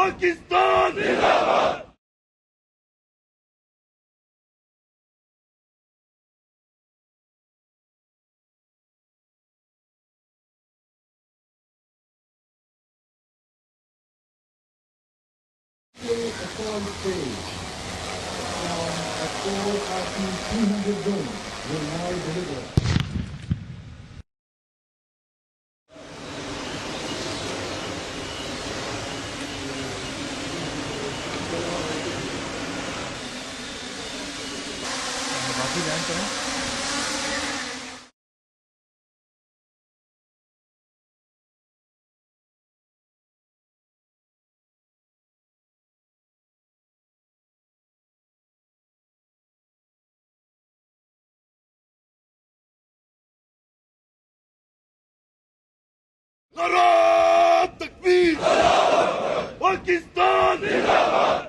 पाकिस्तान जिंदाबाद। Upon stage from a score of 200 zones will now deliver. बाकी land करें। नारा तकबीर, पाकिस्तान जिंदाबाद।